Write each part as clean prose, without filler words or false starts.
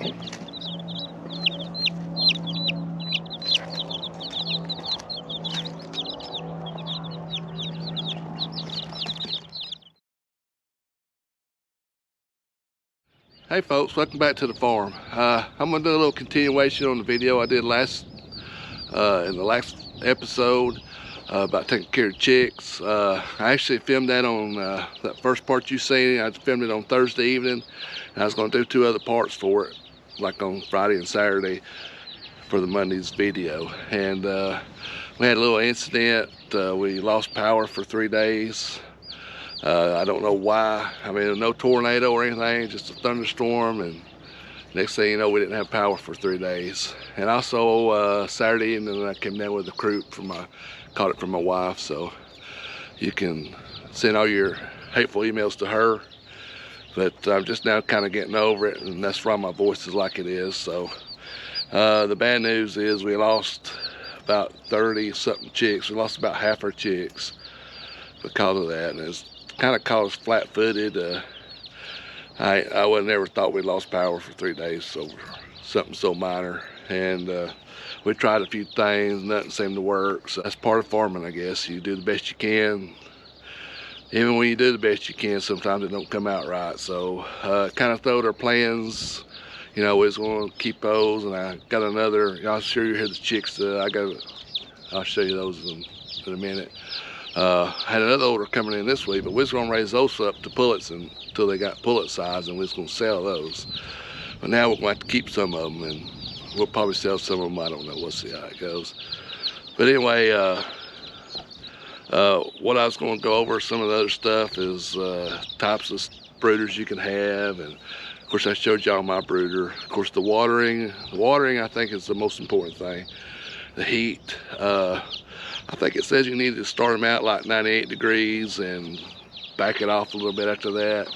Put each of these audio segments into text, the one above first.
Hey folks, welcome back to the farm. I'm gonna do a little continuation on the video I did in the last episode about taking care of chicks. I actually filmed that on that first part you seen. I filmed it on Thursday evening, and I was gonna do 2 other parts for it, like on Friday and Saturday for the Monday's video. And we had a little incident. We lost power for 3 days. I don't know why. I mean, no tornado or anything, just a thunderstorm, and next thing you know, we didn't have power for 3 days. And also Saturday evening, I came down with a croup caught it from my wife. So you can send all your hateful emails to her, but I'm just now kind of getting over it, and that's why my voice is like it is. So the bad news is we lost about 30 something chicks. We lost about half our chicks because of that, and it's kind of caught us flat-footed. I would never thought we'd lost power for 3 days, so something so minor. And we tried a few things, nothing seemed to work. So that's part of farming, I guess. You do the best you can. Even when you do the best you can, sometimes it don't come out right. So kind of throwed our plans. You know, we was going to keep those, and I got another. I'll show you here the chicks. I'll show you those in a minute. Had another order coming in this week, but we was gonna raise those up to pullets until they got pullet size, and we was gonna sell those. But now we're going to have to keep some of them, and we'll probably sell some of them. I don't know. We'll see how it goes. But anyway, what I was going to go over, some of the other stuff is types of brooders you can have, and of course I showed y'all my brooder. Of course the watering I think is the most important thing. The heat. I think it says you need to start them out like 98 degrees and back it off a little bit after that.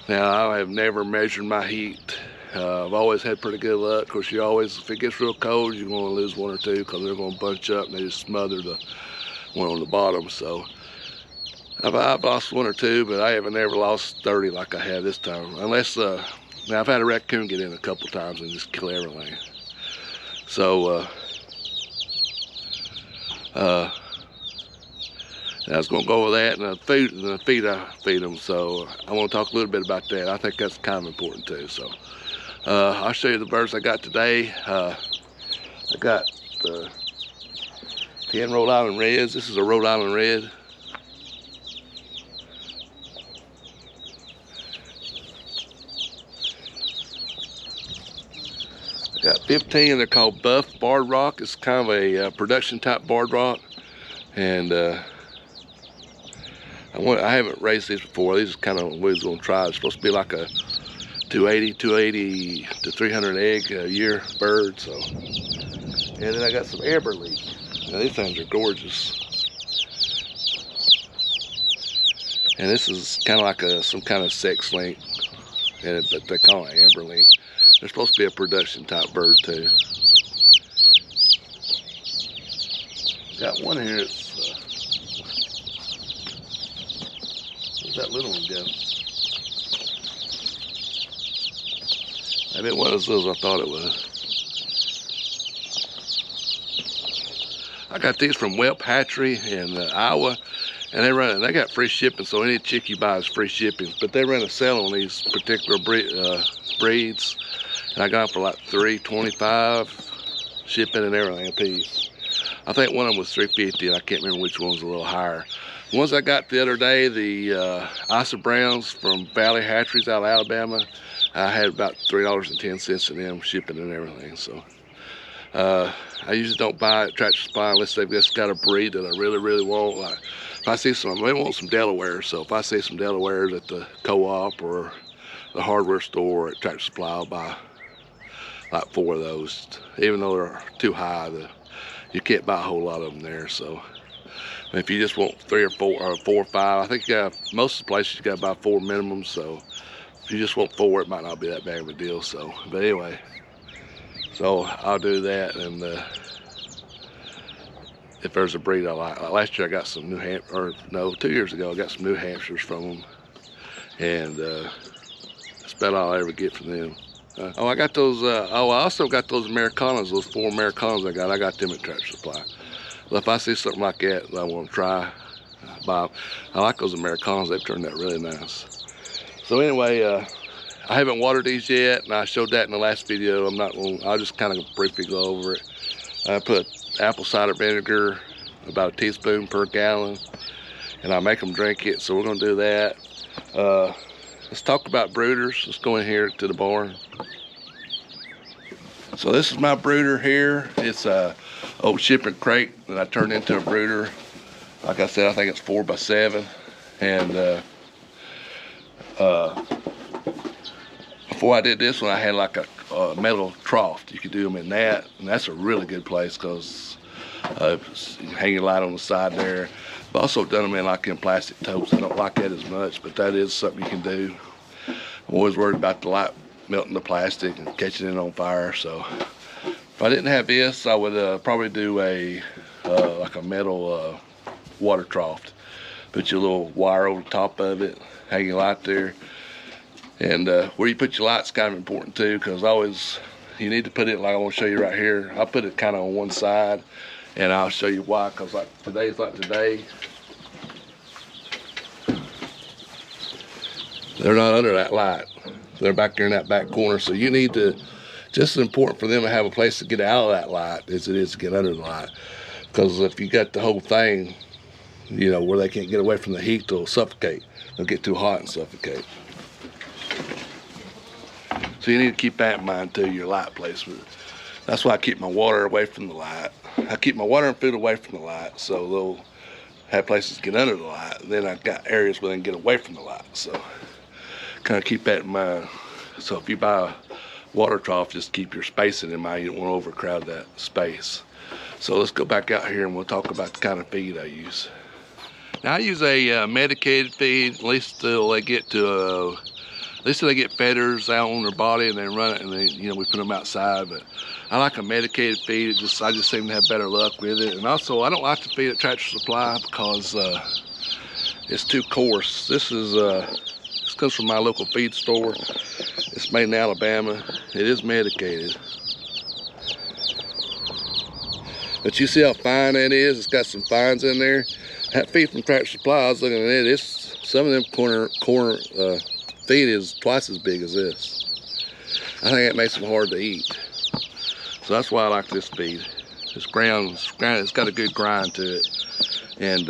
Now, I have never measured my heat. I've always had pretty good luck. Of course, if it gets real cold, you're going to lose 1 or 2 because they're going to bunch up and they just smother the one on the bottom. So I've lost 1 or 2, but I haven't ever lost 30 like I have this time. Unless, now I've had a raccoon get in a couple times and just kill everything. So, I was going to go over that, and the feed I feed them. So I want to talk a little bit about that. I think that's kind of important too. So I'll show you the birds I got today. I got 10 Rhode Island Reds. This is a Rhode Island Red. I got 15. They're called Buff Barred Rock. It's kind of a production type barred rock, and I haven't raised these before. These are kind of what we was going to try. It's supposed to be like a 280 to 300 egg a year bird. So, and then I got some amber leaf. Now these things are gorgeous. And this is kind of like some kind of sex link, but they call it amber link. They're supposed to be a production type bird too. Got one here that's where's that little one go? Maybe it wasn't as little as I thought it was. I got these from Whelp Hatchery in Iowa, and they got free shipping, so any chick you buy is free shipping. But they run a sale on these particular breeds, and I got them for like $3.25 shipping and everything a piece. I think one of them was $3.50, and I can't remember which one was a little higher. The ones I got the other day, the Isa Browns from Valley Hatcheries out of Alabama, I had about $3.10 in them, shipping and everything. So I usually don't buy at Tractor Supply unless they've just got a breed that I really, really want. Like if I see some, they want some Delaware. So if I see some Delawares at the co-op or the hardware store at Tractor Supply, I'll buy like 4 of those. Even though they're too high, you can't buy a whole lot of them there. So if you just want 3 or 4 or 4 or 5, I think most of the places you got to buy 4 minimum. So if you just want 4, it might not be that bad of a deal. So, but anyway, so I'll do that. And if there's a breed I like last year I got some 2 years ago I got some New Hampshires from them, and that's about all I ever get from them. Oh, I got those. Oh, I also got those Americanas. Those 4 Americanas I got. I got them at Tractor Supply. Well, if I see something like that I want to try, buy 'em. I like those Americanas. They've turned out really nice. So anyway, I haven't watered these yet, and I showed that in the last video. I'm not going. I'll just kind of briefly go over it. I put apple cider vinegar, about a teaspoon per gallon, and I make them drink it. So we're going to do that. Let's talk about brooders. Let's go in here to the barn. So this is my brooder here. It's a old shipping crate that I turned into a brooder. Like I said, I think it's 4x7. And before I did this one, I had like a metal trough. You could do them in that, and that's a really good place because you hang your light on the side there. I've also done them in like in plastic totes. I don't like that as much, but that is something you can do. I'm always worried about the light melting the plastic and catching it on fire. So if I didn't have this, I would probably do a like a metal water trough. Put your little wire over the top of it, hang your light there. And where you put your light's kind of important too, because always you need to put it like I want to show you right here. I put it kind of on one side, and I'll show you why. Because like today, they're not under that light. They're back there in that back corner. So you need to, just as important for them to have a place to get out of that light as it is to get under the light. Because if you got the whole thing, you know, where they can't get away from the heat, they'll suffocate. They'll get too hot and suffocate. So you need to keep that in mind too, your light placement. That's why I keep my water away from the light. I keep my water and food away from the light, so they'll have places to get under the light. And then I've got areas where they can get away from the light. So kind of keep that in mind. So if you buy a water trough, just keep your spacing in mind. You don't want to overcrowd that space. So let's go back out here and we'll talk about the kind of feed I use. Now I use a medicated feed, at least till they get to at least till they get feathers out on their body and they run it, and they, you know, we put them outside. But I like a medicated feed. I just seem to have better luck with it. And also, I don't like to feed at Tractor Supply because it's too coarse. This comes from my local feed store. It's made in Alabama. It is medicated. But you see how fine that is? It's got some fines in there. That feed from Tractor Supply, I was looking at it. Some of them corner feed is twice as big as this. I think that makes them hard to eat. So that's why I like this feed. It's got a good grind to it. And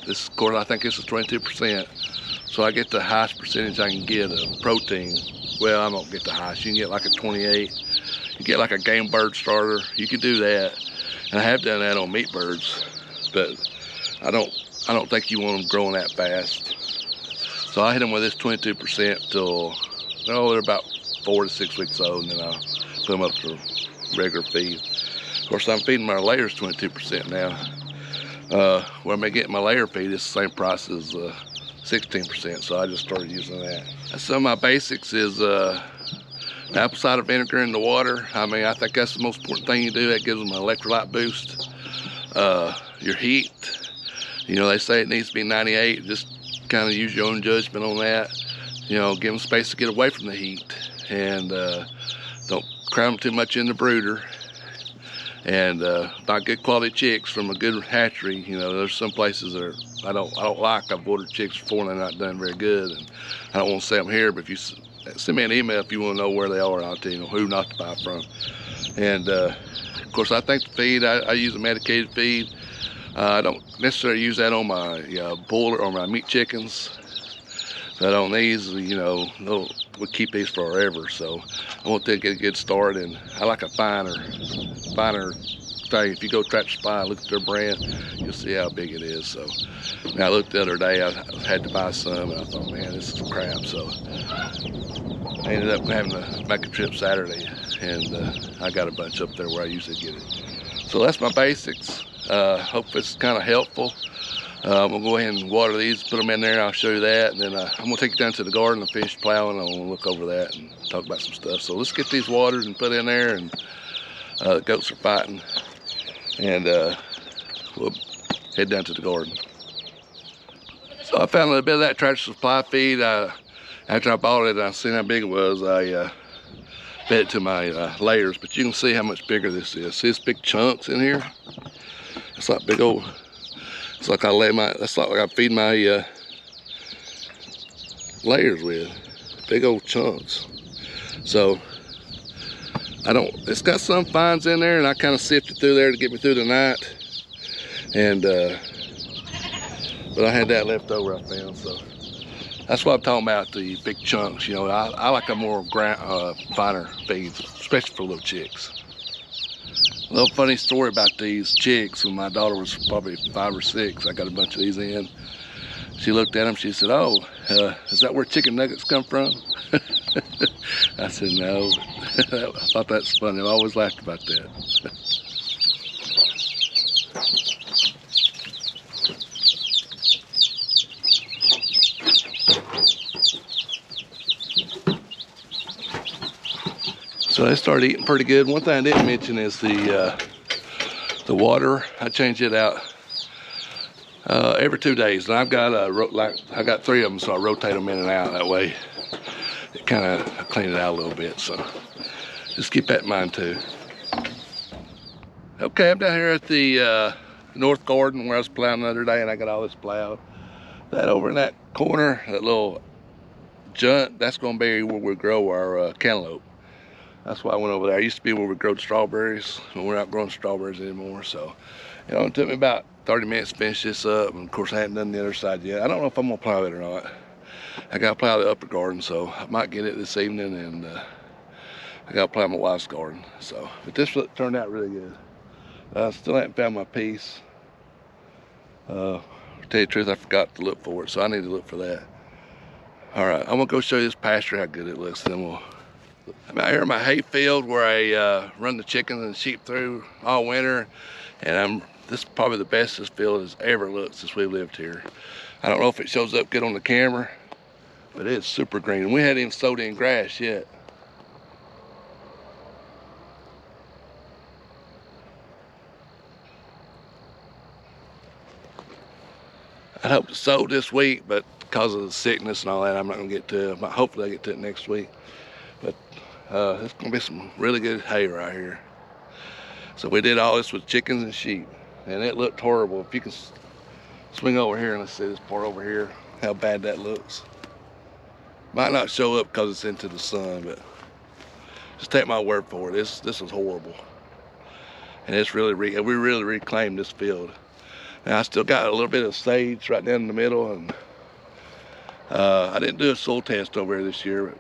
this, of course, I think this is 22%. So I get the highest percentage I can get of protein. Well, I don't get the highest. You can get like a 28. You get like a game bird starter. You can do that. And I have done that on meat birds, but I don't think you want them growing that fast. So I hit them with this 22% till they're about 4 to 6 weeks old, and then I'll put them up to regular feed. Of course, I'm feeding my layers 22% now. Where I'm getting my layer feed is the same price as 16%, so I just started using that. Some of my basics is apple cider vinegar in the water. I mean, I think that's the most important thing you do. That gives them an electrolyte boost. Your heat, you know, they say it needs to be 98. Just kind of use your own judgment on that. You know, give them space to get away from the heat, and don't cram them too much in the brooder. And buy good quality chicks from a good hatchery. You know, there's some places that I don't like. I've ordered chicks before and they're not done very good, and I don't want to say them here. But if you send me an email if you want to know where they are, and I'll tell you who not to buy from. And of course, I think the feed, I use a medicated feed. I don't necessarily use that on my broiler or my meat chickens. But on these, you know, we keep these forever. So I want them to get a good start, and I like a finer thing. If you go Tractor Supply and look at their brand, you'll see how big it is. So now I looked the other day, I had to buy some, and I thought, man, this is crap. So I ended up having to make a trip Saturday, and I got a bunch up there where I usually get it. So that's my basics. Hope it's kind of helpful. I'm gonna go ahead and water these, put them in there, I'll show you that, and then I'm gonna take you down to the garden and finish plowing. I'm gonna look over that and talk about some stuff. So let's get these watered and put in there, and the goats are fighting, and we'll head down to the garden. So I found a little bit of that Tractor Supply feed. After I bought it, I seen how big it was. I fed it to my layers. But you can see how much bigger this is. See this big chunks in here? It's like big old, it's like that's like I feed my layers with. Big old chunks. So it's got some fines in there, and I kind of sifted through there to get me through the night. And but I had that left over I found, so that's what I'm talking about, the big chunks. You know, I like a more finer feeds, especially for little chicks. A little funny story about these chicks. When my daughter was probably 5 or 6, I got a bunch of these in. She looked at them, she said, "Oh, is that where chicken nuggets come from?" I said, "No." I thought that's funny. I always laughed about that. So they started eating pretty good. One thing I didn't mention is the water. I change it out every 2 days, and I've got I got 3 of them, so I rotate them in and out. That way, it kind of clean it out a little bit. So just keep that in mind too. Okay, I'm down here at the north garden where I was plowing the other day, and I got all this plowed. That over in that corner, that little jut, that's going to be where we grow our cantaloupe. That's why I went over there. I used to be where we grow strawberries, but we're not growing strawberries anymore. So, you know, it took me about 30 minutes to finish this up. And of course, I haven't done the other side yet. I don't know if I'm gonna plow it or not. I gotta plow the upper garden, so I might get it this evening, and I gotta plow my wife's garden. So, but this turned out really good. I still haven't found my piece. To tell you the truth, I forgot to look for it, so I need to look for that. All right, I'm gonna go show you this pasture, how good it looks, and then I'm out here in my hay field where I run the chickens and sheep through all winter, and this is probably the best this field has ever looked since we've lived here. I don't know if it shows up good on the camera, but it's super green, and we hadn't even sowed in grass yet. I hope to sow this week, but because of the sickness and all that, I'm not gonna get to it. Hopefully I get to it next week. But it's gonna be some really good hay right here. So we did all this with chickens and sheep, and it looked horrible. If you can swing over here and let's see this part over here, how bad that looks. Might not show up because it's into the sun, but just take my word for it. This is horrible, and it's really we really reclaimed this field. Now I still got a little bit of sage right down in the middle, and I didn't do a soil test over here this year. But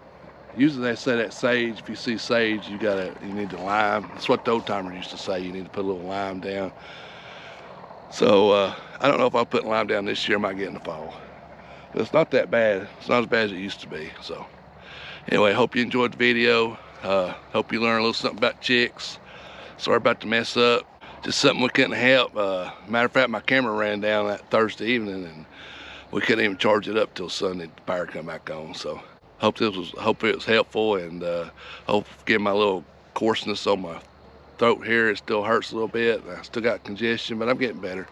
usually they say that sage, if you see sage, you need to lime. That's what the old timers used to say. You need to put a little lime down. So I don't know if I'll put lime down this year. I might get in the fall. But it's not that bad. It's not as bad as it used to be. So anyway, hope you enjoyed the video. Hope you learned a little something about chicks. Sorry about the mess up. Just something we couldn't help. Matter of fact, my camera ran down that Thursday evening, and we couldn't even charge it up till Sunday. The power come back on. So hope it was helpful, and hope give my little coarseness on my throat here. It still hurts a little bit. I still got congestion, but I'm getting better.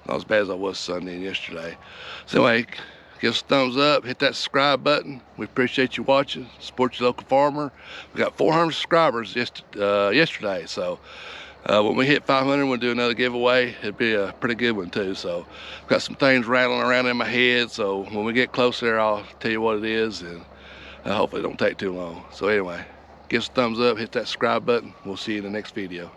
Not as bad as I was Sunday and yesterday. So anyway, give us a thumbs up, hit that subscribe button. We appreciate you watching. Support your local farmer. We got 400 subscribers yesterday, so when we hit 500, we'll do another giveaway. It'd be a pretty good one too. So I've got some things rattling around in my head, so when we get closer, I'll tell you what it is, and hopefully it don't take too long. So anyway, give us a thumbs up, hit that subscribe button. We'll see you in the next video.